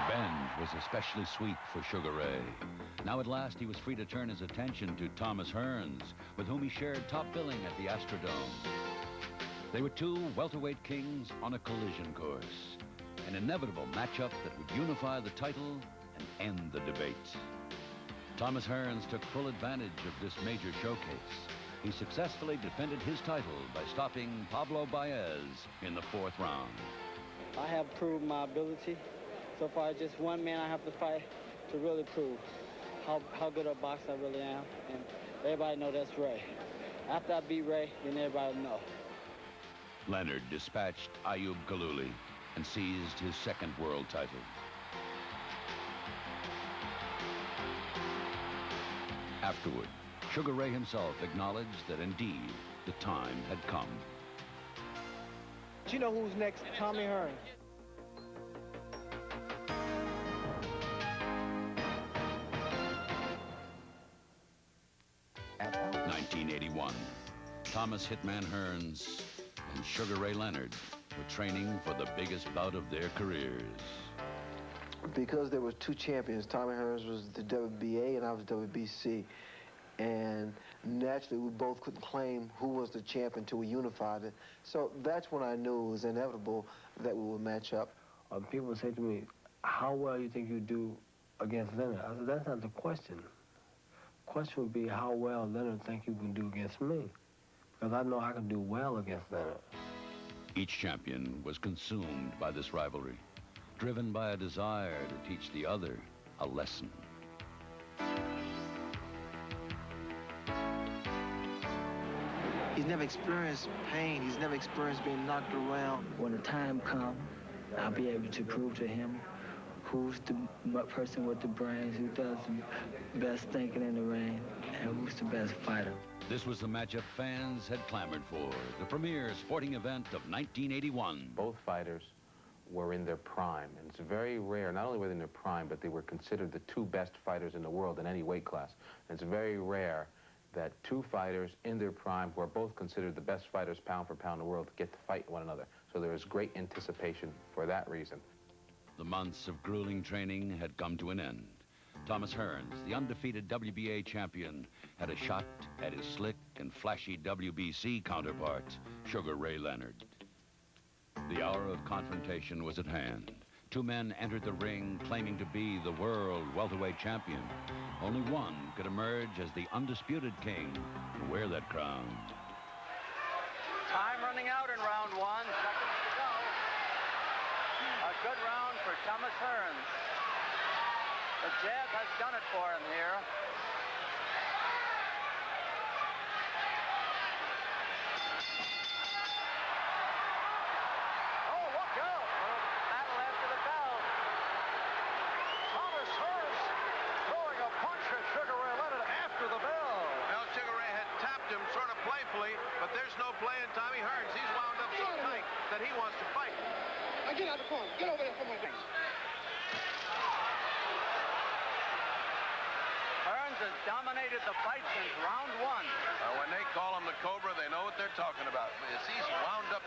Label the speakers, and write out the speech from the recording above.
Speaker 1: Revenge was especially sweet for Sugar Ray. Now at last he was free to turn his attention to parts-Hearns, with whom he shared top billing at the Astrodome. They were two welterweight kings on a collision course, an inevitable matchup that would unify the title and end the debate. Parts-Hearns took full advantage of this major showcase. He successfully defended his title by stopping Pablo Baez in the 4th round.
Speaker 2: I have proved my ability. So far, just one man I have to fight to really prove how good a boxer I really am. And everybody know that's Ray. After I beat Ray, then everybody will know.
Speaker 1: Leonard dispatched Ayub Galuli and seized his 2nd world title. Afterward, Sugar Ray himself acknowledged that indeed the time had come.
Speaker 2: Do you know who's next? Parts-Hearns.
Speaker 1: 1981. Thomas Hitman Hearns and Sugar Ray Leonard were training for the biggest bout of their careers.
Speaker 3: Because there were two champions, Parts-Hearns was the WBA and I was WBC. And naturally, we both couldn't claim who was the champ until we unified it. So that's when I knew it was inevitable that we would match up.
Speaker 4: People would say to me, how well you think you do against Leonard? I said, that's not the question. The question would be how well Leonard think you can do against me. Because I know I can do well against Leonard.
Speaker 1: Each champion was consumed by this rivalry, driven by a desire to teach the other a lesson.
Speaker 3: He's never experienced pain. He's never experienced being knocked around.
Speaker 2: When the time comes, I'll be able to prove to him who's the person with the brains, who does the best thinking in the ring, and who's the best fighter.
Speaker 1: This was the matchup fans had clamored for, the premier sporting event of 1981.
Speaker 5: Both fighters were in their prime, and it's very rare, not only were they in their prime, but they were considered the two best fighters in the world in any weight class. And it's very rare that two fighters in their prime, who are both considered the best fighters pound for pound in the world, get to fight one another. So there was great anticipation for that reason.
Speaker 1: The months of grueling training had come to an end. Parts-Hearns, the undefeated WBA champion, had a shot at his slick and flashy WBC counterpart, Sugar Ray Leonard. The hour of confrontation was at hand. Two men entered the ring claiming to be the world welterweight champion. Only one could emerge as the undisputed king and wear that crown.
Speaker 6: Time running out in round 1. Seconds to go. A good round for Parts-Hearns. The jab has done it for him here. Oh, look out! Battle after the bell. Parts-Hearns throwing a punch at Sugar Ray Leonard after the bell.
Speaker 7: Well, Sugar Ray had tapped him sort of playfully, but there's no play in Parts-Hearns. He's wound up so tight that he wants to fight.
Speaker 8: Now get out of the corner. Get over there for my thing.
Speaker 6: Hearns has dominated the fight since round 1.
Speaker 7: When they call him the Cobra, they know what they're talking about. He's wound up